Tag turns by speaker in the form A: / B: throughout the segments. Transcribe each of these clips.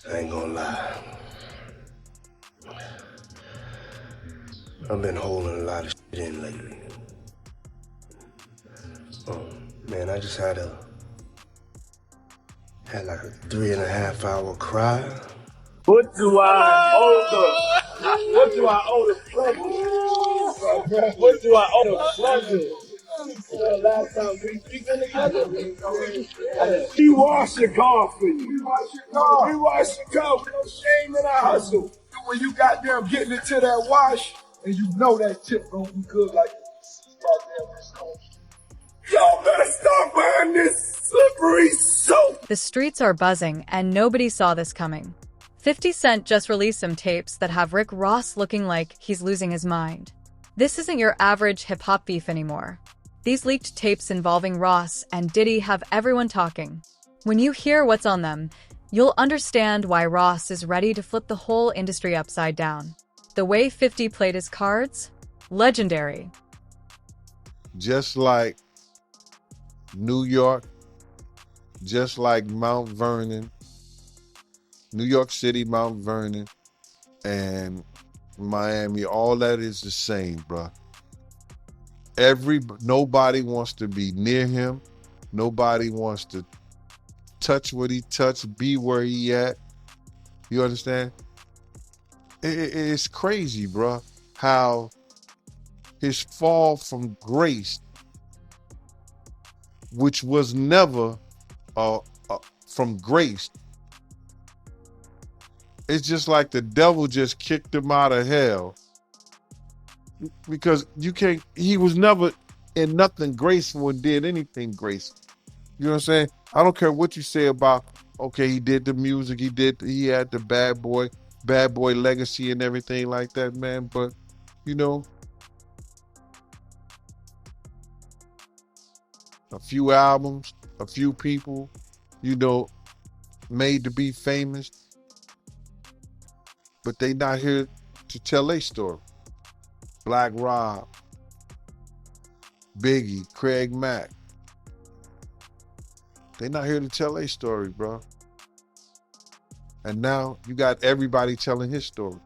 A: I ain't gonna lie. I've been holding a lot of shit in lately. Man, I just had like a 3.5 hour cry.
B: What do I owe the pleasure? What do I owe the pleasure? Last time we been together, we wash your car for you. We wash your car with no shame in our hustle. When you got them getting into that wash, and you know that tip gonna be good like goddamn this coach. Y'all better stop buying this slippery soap.
C: The streets are buzzing, and nobody saw this coming. 50 Cent just released some tapes that have Rick Ross looking like he's losing his mind. This isn't your average hip-hop beef anymore. These leaked tapes involving Ross and Diddy have everyone talking. When you hear what's on them, you'll understand why Ross is ready to flip the whole industry upside down. The way 50 played his cards? Legendary.
D: Just like New York, just like Mount Vernon, New York City, Mount Vernon, and Miami, all that is the same, bro. Nobody wants to be near him. Nobody wants to touch what he touched, be where he at. You understand? It's crazy, bro, how his fall from grace, which was never from grace, it's just like the devil just kicked him out of hell. Because he was never in nothing graceful and did anything graceful. You know what I'm saying? I don't care what you say about, okay, he did the music, he had the bad boy legacy and everything like that, man. But, you know, a few albums, a few people, you know, made to be famous, but they not here to tell their story. Black Rob, Biggie, Craig Mack. They not here to tell their story, bro. And now you got everybody telling his story.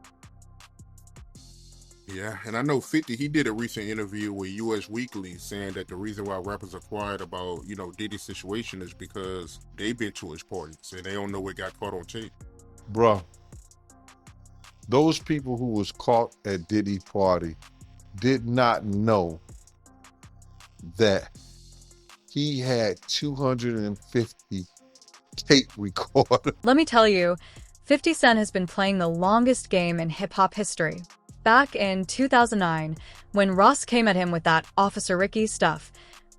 E: Yeah, and I know 50, he did a recent interview with US Weekly saying that the reason why rappers are quiet about, Diddy's situation is because they've been to his parties and they don't know what got caught on tape.
D: Bro, those people who was caught at Diddy's party did not know that he had 250 tape recorders.
C: Let me tell you, 50 Cent has been playing the longest game in hip-hop history. Back in 2009, when Ross came at him with that Officer Ricky stuff,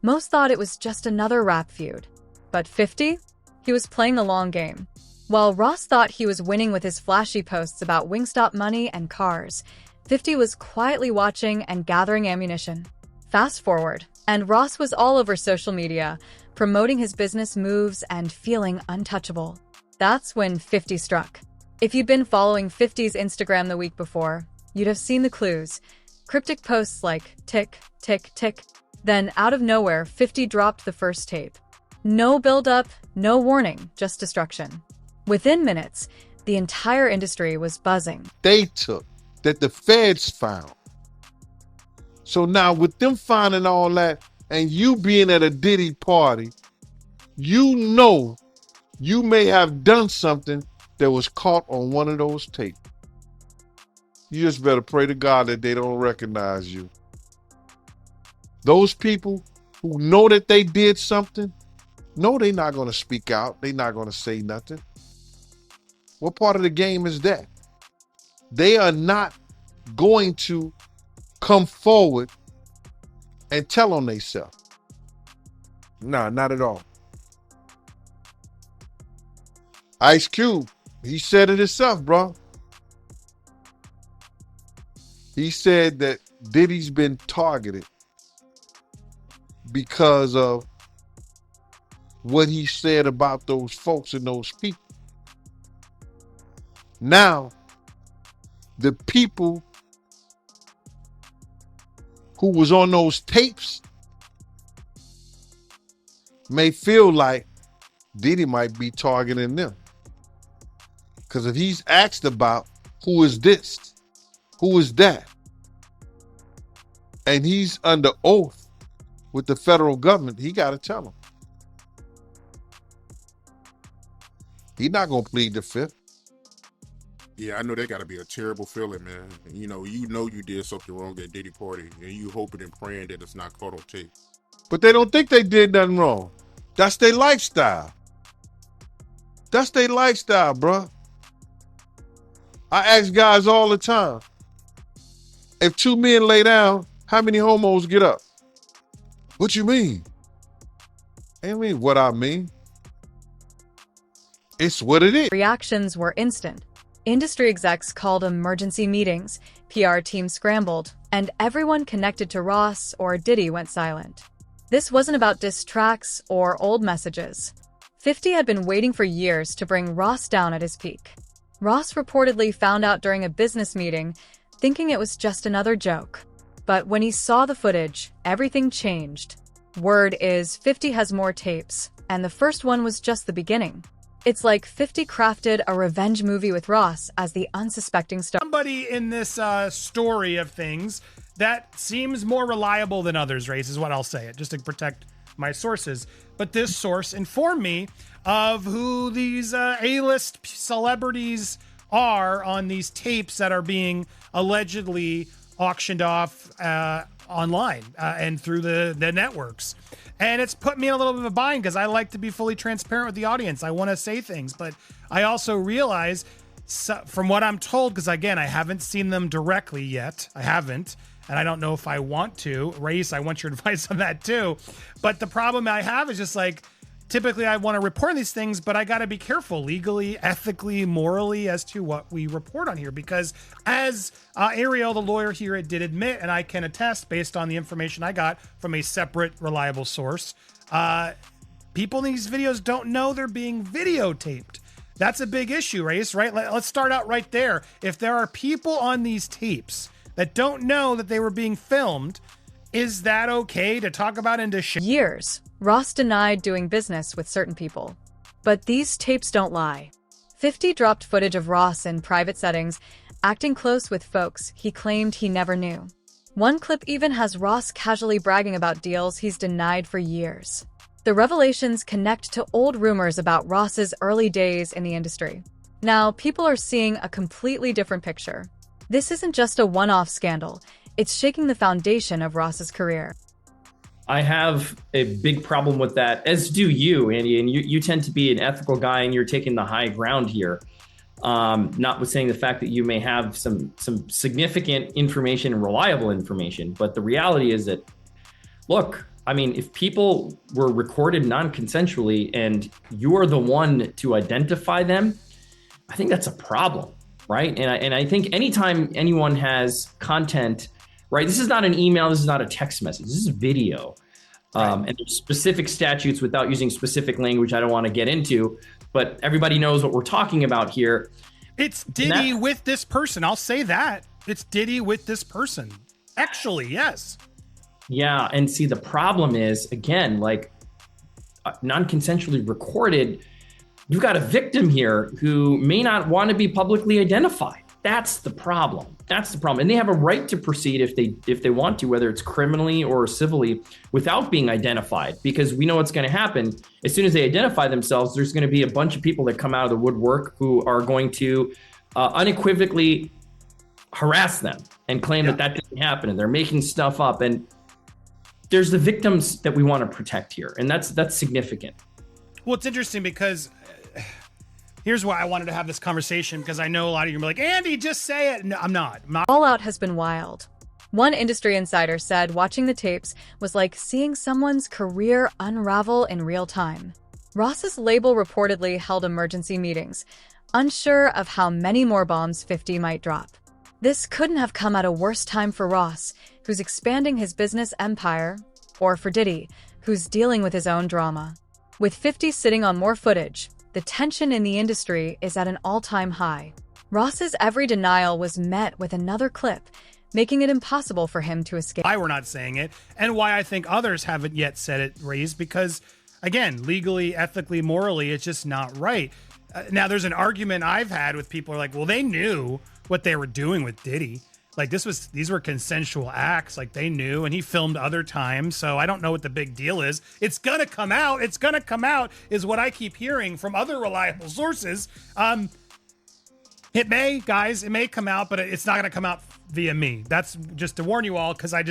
C: most thought it was just another rap feud. But 50? He was playing the long game. While Ross thought he was winning with his flashy posts about Wingstop money and cars, 50 was quietly watching and gathering ammunition. Fast forward, and Ross was all over social media, promoting his business moves and feeling untouchable. That's when 50 struck. If you'd been following 50's Instagram the week before, you'd have seen the clues. Cryptic posts like tick, tick, tick. Then out of nowhere, 50 dropped the first tape. No build-up, no warning, just destruction. Within minutes, the entire industry was buzzing.
D: They took that the feds found. So now with them finding all that and you being at a Diddy party, you know you may have done something that was caught on one of those tapes. You just better pray to God that they don't recognize you. Those people who know that they did something, no, they're not going to speak out. They're not going to say nothing. What part of the game is that? They are not going to come forward and tell on themselves. Nah, not at all. Ice Cube, he said it himself, bro. He said that Diddy's been targeted because of what he said about those folks and those people. Now, the people who was on those tapes may feel like Diddy might be targeting them. Because if he's asked about who is this, who is that, and he's under oath with the federal government, he got to tell them. He's not going to plead the fifth.
E: Yeah, I know that got to be a terrible feeling, man. You know you did something wrong at Diddy party, and you hoping and praying that it's not caught on tape.
D: But they don't think they did nothing wrong. That's their lifestyle. That's their lifestyle, bro. I ask guys all the time, if two men lay down, how many homos get up? What you mean? I mean what I mean. It's what it is.
C: Reactions were instant. Industry execs called emergency meetings, PR teams scrambled, and everyone connected to Ross or Diddy went silent. This wasn't about diss tracks or old messages. 50 had been waiting for years to bring Ross down at his peak. Ross reportedly found out during a business meeting, thinking it was just another joke. But when he saw the footage, everything changed. Word is 50 has more tapes, and the first one was just the beginning. It's like 50 crafted a revenge movie with Ross as the unsuspecting star.
F: Somebody in this story of things that seems more reliable than others, Race, is what I'll say it, just to protect my sources. But this source informed me of who these A-list celebrities are on these tapes that are being allegedly auctioned off online and through the networks. And it's put me in a little bit of a bind because I like to be fully transparent with the audience. I want to say things, but I also realize from what I'm told, because again, I haven't seen them directly yet. I haven't, and I don't know if I want to. Race, I want your advice on that too. But the problem I have is just like, typically I want to report these things, but I got to be careful legally, ethically, morally as to what we report on here. Because as Ariel, the lawyer here, did admit, and I can attest based on the information I got from a separate, reliable source, people in these videos don't know they're being videotaped. That's a big issue, Race, right? Let's start out right there. If there are people on these tapes that don't know that they were being filmed, is that okay to talk about and to share?
C: Years, Ross denied doing business with certain people. But these tapes don't lie. 50 dropped footage of Ross in private settings, acting close with folks he claimed he never knew. One clip even has Ross casually bragging about deals he's denied for years. The revelations connect to old rumors about Ross's early days in the industry. Now, people are seeing a completely different picture. This isn't just a one-off scandal. It's shaking the foundation of Ross's career.
G: I have a big problem with that, as do you, Andy. And you tend to be an ethical guy, and you're taking the high ground here. Notwithstanding the fact that you may have some significant information and reliable information. But the reality is that, look, I mean, if people were recorded non-consensually and you're the one to identify them, I think that's a problem, right? And I think anytime anyone has content, right? This is not an email. This is not a text message. This is video. And there's specific statutes without using specific language I don't want to get into, but everybody knows what we're talking about here.
F: It's Diddy with this person. I'll say that. It's Diddy with this person. Actually, yes.
G: Yeah. And see, the problem is, again, like non-consensually recorded, you've got a victim here who may not want to be publicly identified. That's the problem. That's the problem. And they have a right to proceed if they want to, whether it's criminally or civilly, without being identified, because we know what's going to happen. As soon as they identify themselves, there's going to be a bunch of people that come out of the woodwork who are going to unequivocally harass them and claim that didn't happen, and they're making stuff up. And there's the victims that we want to protect here. And that's significant.
F: Well, it's interesting because here's why I wanted to have this conversation, because I know a lot of you are like, Andy, just say it. No, I'm not.
C: Fallout has been wild. One industry insider said watching the tapes was like seeing someone's career unravel in real time. Ross's label reportedly held emergency meetings, unsure of how many more bombs 50 might drop. This couldn't have come at a worse time for Ross, who's expanding his business empire, or for Diddy, who's dealing with his own drama. With 50 sitting on more footage, the tension in the industry is at an all-time high. Ross's every denial was met with another clip, making it impossible for him to escape.
F: Why we're not saying it, and why I think others haven't yet said it, Raised, because, again, legally, ethically, morally, it's just not right. Now, there's an argument I've had with people who are like, well, they knew what they were doing with Diddy. Like these were consensual acts. Like they knew, and he filmed other times. So I don't know what the big deal is. It's gonna come out. It's gonna come out is what I keep hearing from other reliable sources. It may come out, but it's not gonna come out via me. That's just to warn you all, because I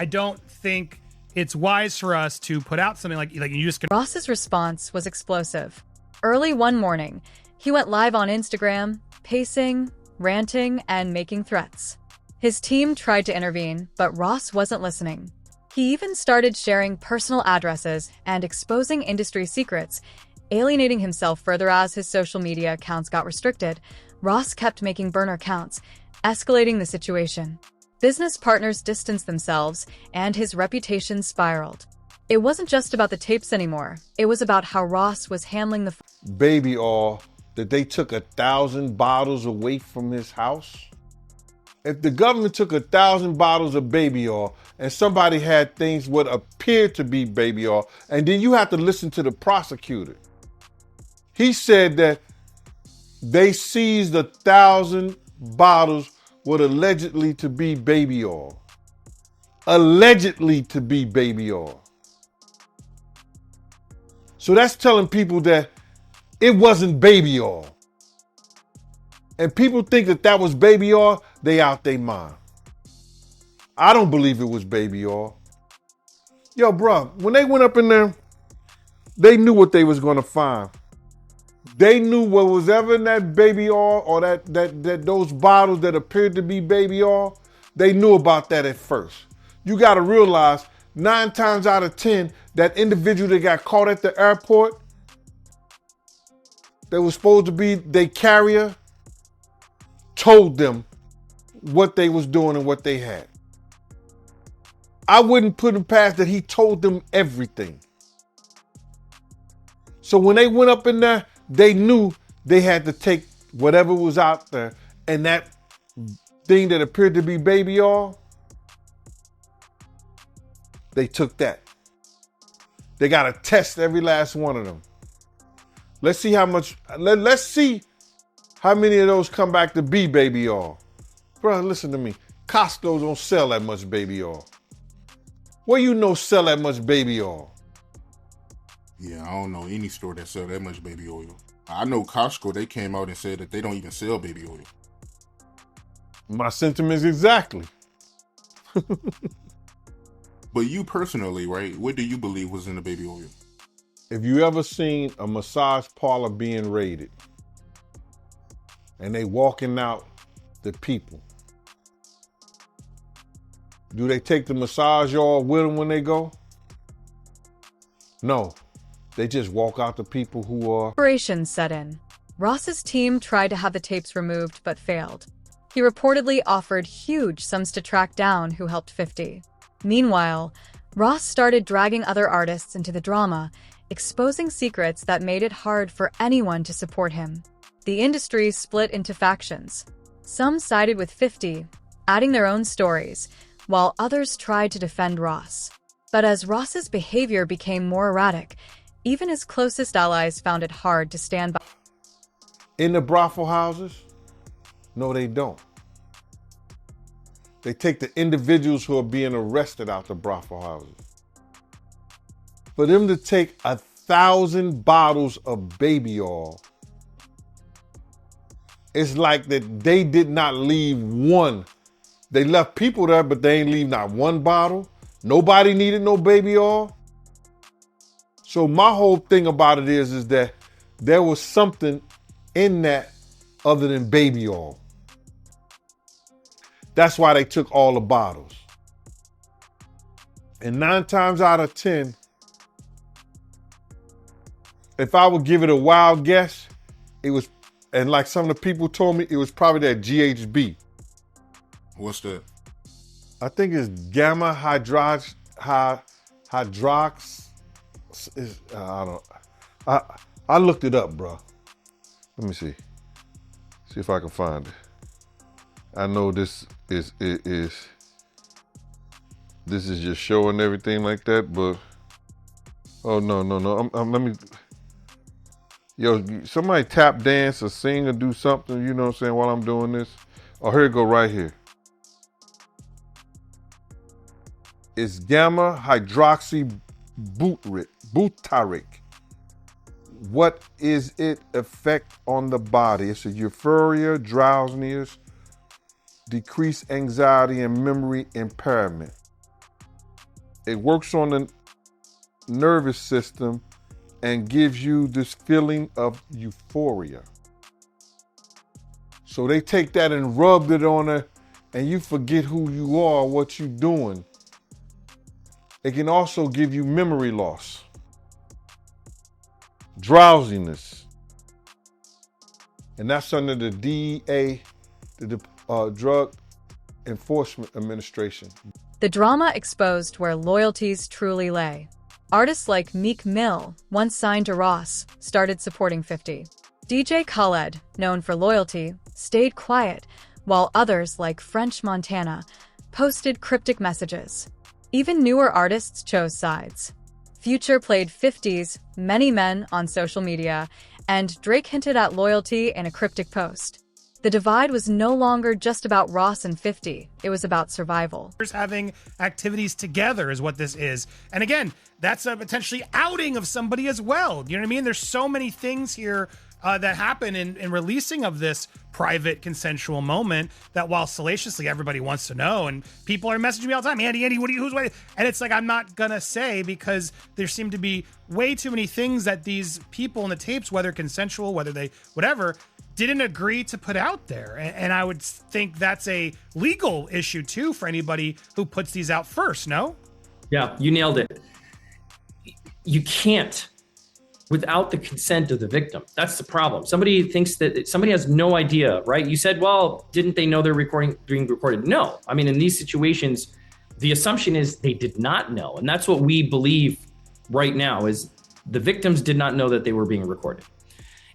F: don't think it's wise for us to put out something like you just.
C: Ross's response was explosive. Early one morning, he went live on Instagram, pacing, ranting, and making threats. His team tried to intervene, but Ross wasn't listening. He even started sharing personal addresses and exposing industry secrets, alienating himself further as his social media accounts got restricted. Ross kept making burner accounts, escalating the situation. Business partners distanced themselves, and his reputation spiraled. It wasn't just about the tapes anymore. It was about how Ross was handling the
D: baby oil that they took 1,000 bottles away from his house. If the government took 1,000 bottles of baby oil and somebody had things what appeared to be baby oil, and then you have to listen to the prosecutor. He said that they seized 1,000 bottles what allegedly to be baby oil. Allegedly to be baby oil. So that's telling people that it wasn't baby oil. And people think that that was baby oil, they out their mind. I don't believe it was baby oil. Yo, bro, when they went up in there, they knew what they was gonna find. They knew what was ever in that baby oil or that those bottles that appeared to be baby oil, they knew about that at first. You gotta realize 9 times out of 10, that individual that got caught at the airport, that was supposed to be their carrier, told them what they was doing and what they had. I wouldn't put him past that he told them everything. So when they went up in there, they knew they had to take whatever was out there, and that thing that appeared to be baby oil, they took that. They got to test every last one of them. Let's see how much, let's see how many of those come back to be baby oil. Bro, listen to me. Costco don't sell that much baby oil. Where you know sell that much baby oil?
E: Yeah, I don't know any store that sell that much baby oil. I know Costco, they came out and said that they don't even sell baby oil.
D: My sentiments exactly.
E: But you personally, right, what do you believe was in the baby oil?
D: If you ever seen a massage parlor being raided and they walking out the people, do they take the massage oil with them when they go? No, they just walk out the people who are.
C: Operations set in. Ross's team tried to have the tapes removed but failed. He reportedly offered huge sums to track down who helped 50. Meanwhile, Ross started dragging other artists into the drama, exposing secrets that made it hard for anyone to support him. The industry split into factions. Some sided with 50, adding their own stories, while others tried to defend Ross. But as Ross's behavior became more erratic, even his closest allies found it hard to stand by.
D: In the brothel houses? No, they don't. They take the individuals who are being arrested out the brothel houses. For them to take 1,000 bottles of baby oil, it's like that they did not leave one. They left people there, but they ain't leave not one bottle. Nobody needed no baby oil. So my whole thing about it is that there was something in that other than baby oil. That's why they took all the bottles. And 9 times out of 10, if I would give it a wild guess, it was, and like some of the people told me, it was probably that GHB.
E: What's that?
D: I think it's gamma hydrox. I looked it up, bro. Let me see. See if I can find it. I know this is just showing everything like that, but oh no. Let me. Yo, somebody tap dance or sing or do something, you know what I'm saying, while I'm doing this. Oh, here it go right here. It's gamma hydroxy butyric. What is it effect on the body? It's a euphoria, drowsiness, decreased anxiety, and memory impairment. It works on the nervous system and gives you this feeling of euphoria. So they take that and rubbed it on her, and you forget who you are, what you're doing. It can also give you memory loss, drowsiness, and that's under the DEA, the Drug Enforcement Administration.
C: The drama exposed where loyalties truly lay. Artists like Meek Mill, once signed to Ross, started supporting 50. DJ Khaled, known for loyalty, stayed quiet, while others like French Montana posted cryptic messages. Even newer artists chose sides. Future played 50's Many Men on social media, and Drake hinted at loyalty in a cryptic post. The divide was no longer just about Ross and 50, it was about survival.
F: Having activities together is what this is. And again, that's a potentially outing of somebody as well. You know what I mean? There's so many things here that happen in releasing of this private consensual moment that while salaciously everybody wants to know, and people are messaging me all the time, Andy, who's waiting? And it's like, I'm not gonna say, because there seem to be way too many things that these people in the tapes, whether consensual, whether they, whatever, didn't agree to put out there. And I would think that's a legal issue too for anybody who puts these out first, no?
G: Yeah, you nailed it. You can't without the consent of the victim. That's the problem. Somebody thinks that somebody has no idea, right? You said, well, didn't they know they're being recorded? No. I mean, in these situations, the assumption is they did not know. And that's what we believe right now is the victims did not know that they were being recorded.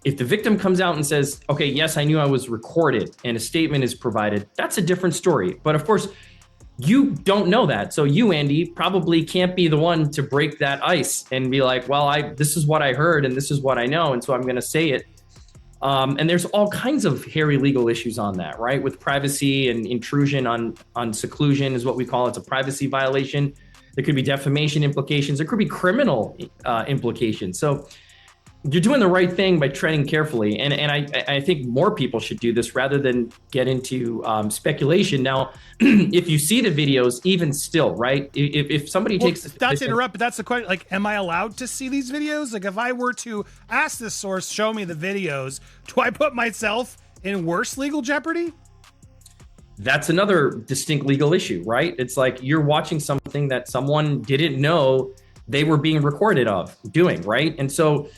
G: If the victim comes out and says, okay, yes, I knew I was recorded, and a statement is provided, that's a different story. But of course, you don't know that. So you, Andy, probably can't be the one to break that ice and be like, well, this is what I heard and this is what I know, and so I'm going to say it. And there's all kinds of hairy legal issues on that, right? With privacy and intrusion on seclusion is what we call it. It's a privacy violation. There could be defamation implications. There could be criminal implications. So you're doing the right thing by treading carefully. And I think more people should do this rather than get into speculation. Now, if you see the videos, even still, right? If somebody takes the
F: not to interrupt, but that's the question. Like, am I allowed to see these videos? Like, if I were to ask this source, show me the videos, do I put myself in worse legal jeopardy?
G: That's another distinct legal issue, right? It's like you're watching something that someone didn't know they were being recorded of doing, right? And so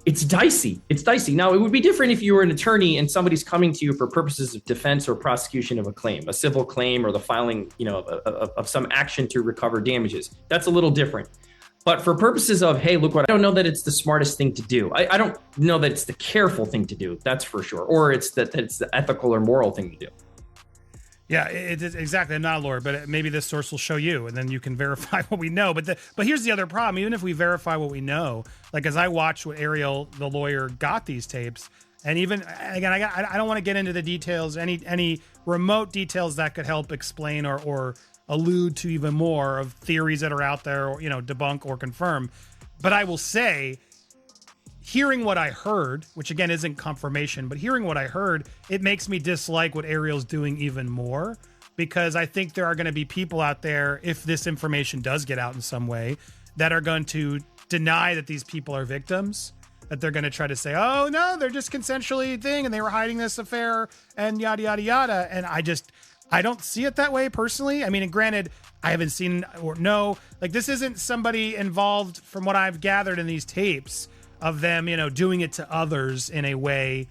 G: it's dicey. It's dicey. Now, it would be different if you were an attorney and somebody's coming to you for purposes of defense or prosecution of a claim, a civil claim, or the filing, of some action to recover damages. That's a little different. But for purposes of, hey, look what I don't know that it's the smartest thing to do. I don't know that it's the careful thing to do. That's for sure. Or it's that it's the ethical or moral thing to do.
F: Yeah, it's exactly. I'm not a lawyer, but maybe this source will show you, and then you can verify what we know. But here's the other problem. Even if we verify what we know, like as I watched what Ariel, the lawyer, got these tapes, and even again, I don't want to get into the details, any remote details that could help explain or allude to even more of theories that are out there, or debunk or confirm. But I will say, hearing what I heard, which again isn't confirmation, but hearing what I heard, it makes me dislike what Ariel's doing even more, because I think there are going to be people out there, if this information does get out in some way, that are going to deny that these people are victims, that they're going to try to say, oh no, they're just consensually thing and they were hiding this affair and yada, yada, yada. And I don't see it that way personally. I mean, and granted, I haven't seen or know, like this isn't somebody involved from what I've gathered in these tapes of them, doing it to others in a way,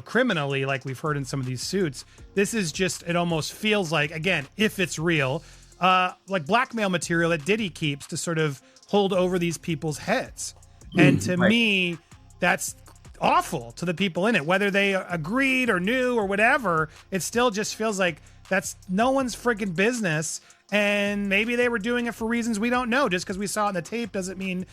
F: criminally, like we've heard in some of these suits. This is just, it almost feels like, again, if it's real, like blackmail material that Diddy keeps to sort of hold over these people's heads. And to me, that's awful to the people in it, whether they agreed or knew or whatever. It still just feels like that's no one's freaking business. And maybe they were doing it for reasons we don't know. Just because we saw it in the tape doesn't mean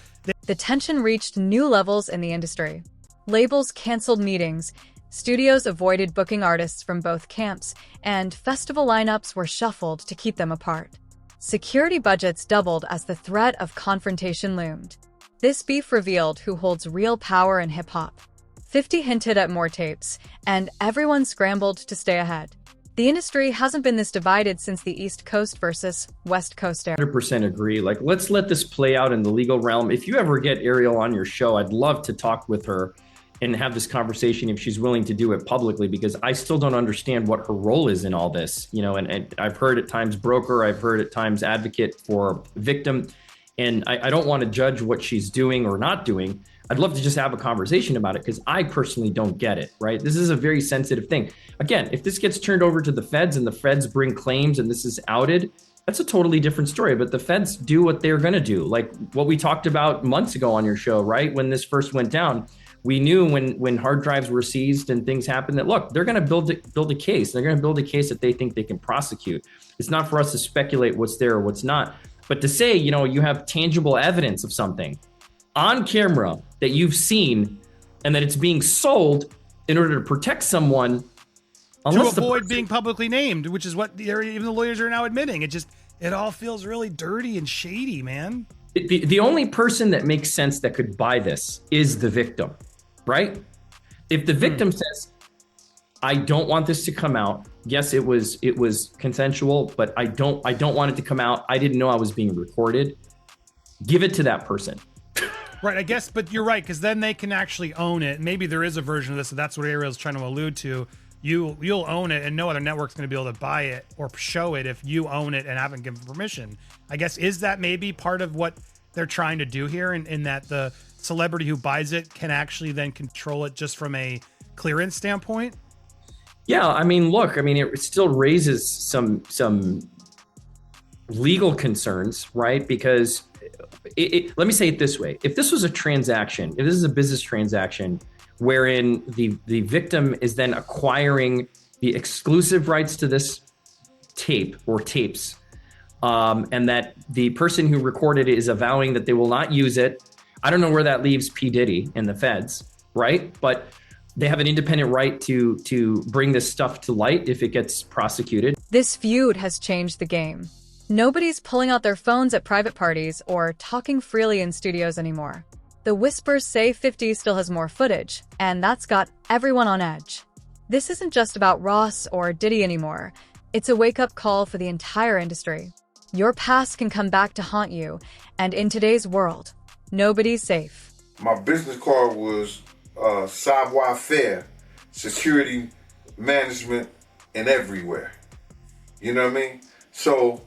C: The tension reached new levels in the industry. Labels canceled meetings, studios avoided booking artists from both camps, and festival lineups were shuffled to keep them apart. Security budgets doubled as the threat of confrontation loomed. This beef revealed who holds real power in hip-hop. 50 hinted at more tapes, and everyone scrambled to stay ahead. The industry hasn't been this divided since the East Coast versus West Coast era.
G: 100% agree. Like, let's let this play out in the legal realm. If you ever get Ariel on your show, I'd love to talk with her and have this conversation if she's willing to do it publicly, because I still don't understand what her role is in all this. You know, and I've heard at times broker, I've heard at times advocate for victim, and I don't want to judge what she's doing or not doing. I'd love to just have a conversation about it, because I personally don't get it, right? This is a very sensitive thing. Again, if this gets turned over to the feds and the feds bring claims and this is outed, that's a totally different story. But the feds do what they're going to do. Like what we talked about months ago on your show, right? When this first went down, we knew when hard drives were seized and things happened that, look, they're going to build a case. They're going to build a case that they think they can prosecute. It's not for us to speculate what's there or what's not. But to say, you know, you have tangible evidence of something on camera that you've seen and that it's being sold in order to protect someone,
F: to avoid being publicly named, which is what even the lawyers are now admitting. It all feels really dirty and shady, man.
G: The only person that makes sense that could buy this is the victim, right? If the victim says, I don't want this to come out. Yes, it was consensual, but I don't want it to come out. I didn't know I was being recorded. Give it to that person.
F: Right, I guess, but you're right, because then they can actually own it. Maybe there is a version of this, and that's what Ariel's trying to allude to. You'll own it, and no other network's going to be able to buy it or show it if you own it and haven't given permission. I guess, is that maybe part of what they're trying to do here, in that the celebrity who buys it can actually then control it just from a clearance standpoint?
G: Yeah, I mean, look, it still raises some legal concerns, right? Because let me say it this way. If this was a transaction, if this is a business transaction wherein the victim is then acquiring the exclusive rights to this tape or tapes, and that the person who recorded it is avowing that they will not use it, I don't know where that leaves P. Diddy and the feds, right? But they have an independent right to bring this stuff to light if it gets prosecuted.
C: This feud has changed the game. Nobody's pulling out their phones at private parties or talking freely in studios anymore. The whispers say 50 still has more footage, and that's got everyone on edge. This isn't just about Ross or Diddy anymore. It's a wake-up call for the entire industry. Your past can come back to haunt you, and in today's world, nobody's safe.
B: My business card was savoir-faire, security management, and everywhere. You know what I mean? So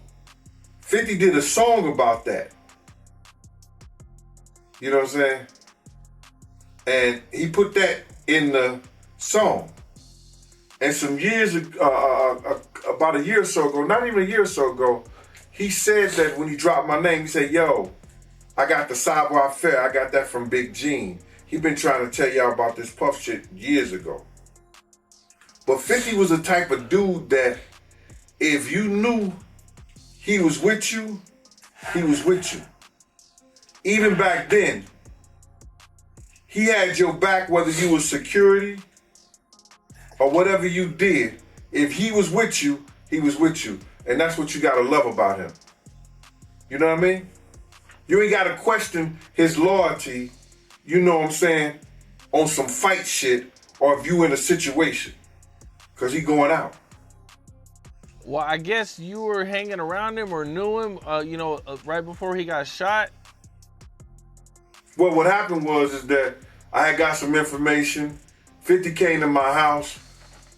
B: 50 did a song about that. You know what I'm saying? And he put that in the song. And some years ago, about a year or so ago, not even a year or so ago, he said that when he dropped my name, he said, yo, I got the savoir-faire. I got that from Big Gene. He been trying to tell y'all about this Puff shit years ago. But 50 was the type of dude that if you knew he was with you, he was with you. Even back then, he had your back whether you was security or whatever you did. If he was with you, he was with you. And that's what you gotta love about him. You know what I mean? You ain't gotta question his loyalty, you know what I'm saying, on some fight shit or if you in a situation. Cause he going out.
H: Well, I guess you were hanging around him or knew him, right before he got shot.
B: Well, what happened was that I had got some information. 50 came to my house.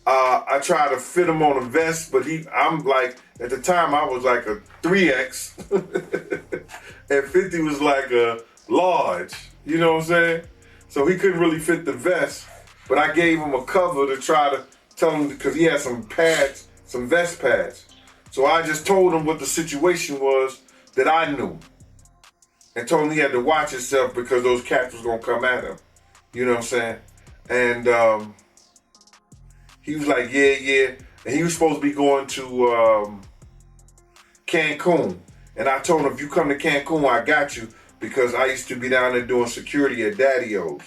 B: I tried to fit him on a vest, but I'm like, at the time I was like a 3X. And 50 was like a large, you know what I'm saying? So he couldn't really fit the vest, but I gave him a cover to try to tell him, because he had some pads, some vest pads. So I just told him what the situation was that I knew. And told him he had to watch himself because those cats was gonna come at him. You know what I'm saying? And he was like, yeah. And he was supposed to be going to Cancun. And I told him, if you come to Cancun, I got you, because I used to be down there doing security at Daddy-O's.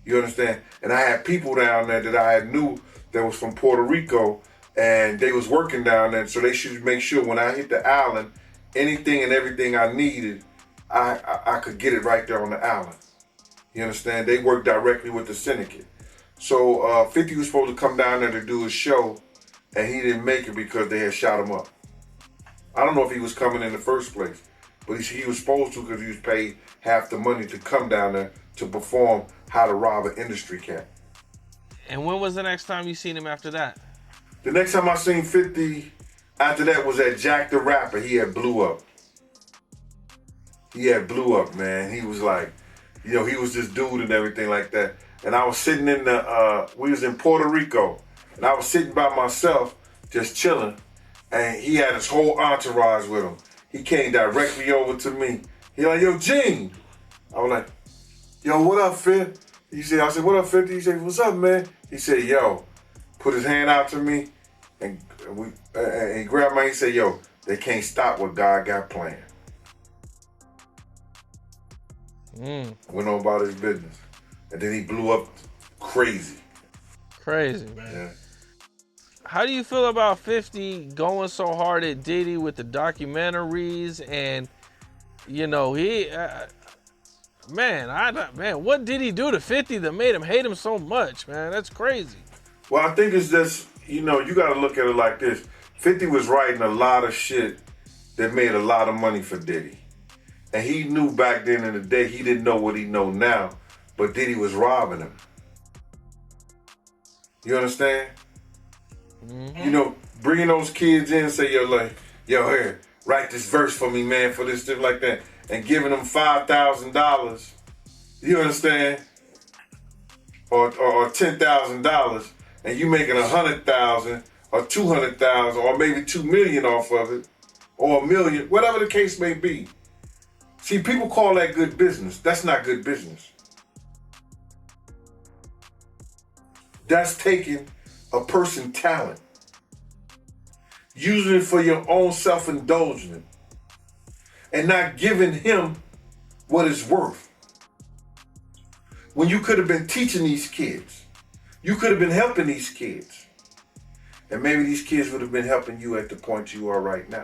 I: You understand? And I had people down there that I had knew that was from Puerto Rico, and they was working down there, so they should make sure when I hit the island, anything and everything I needed, I could get it right there on the island. You understand? They worked directly with the syndicate. So 50 was supposed to come down there to do a show, and he didn't make it because they had shot him up. I don't know if he was coming in the first place, but he was supposed to because he was paid half the money to come down there to perform How to Rob an Industry Cat.
H: And when was the next time you seen him after that?
I: The next time I seen 50 after that was at Jack the Rapper. He had blew up. He had blew up, man. He was like, you know, he was this dude and everything like that. And I was sitting in we was in Puerto Rico, and I was sitting by myself, just chilling, and he had his whole entourage with him. He came directly over to me. He like, yo, Gene. I was like, yo, what up, Fit? I said, what up, 50? He said, what's up, man? He said, yo, put his hand out to me, and he grabbed my, he said, yo, they can't stop what God got planned. Went on about his business. And then he blew up crazy.
H: Crazy, man.
I: Yeah.
H: How do you feel about 50 going so hard at Diddy with the documentaries and, you know, man, what did he do to 50 that made him hate him so much, man? That's crazy.
I: Well, I think it's just, you know, you got to look at it like this. 50 was writing a lot of shit that made a lot of money for Diddy. And he knew back then in the day, he didn't know what he know now, but Diddy was robbing him. You understand? You know, bringing those kids in, say, yo, like, yo, here, write this verse for me, man, for this, stuff like that, and giving them $5,000, you understand? Or $10,000, and you making $100,000 or $200,000 or maybe $2 million off of it, or $1 million, whatever the case may be. See, people call that good business. That's not good business. That's taking a person's talent, using it for your own self-indulgence, and not giving him what it's worth. When you could have been teaching these kids, you could have been helping these kids, and maybe these kids would have been helping you at the point you are right now.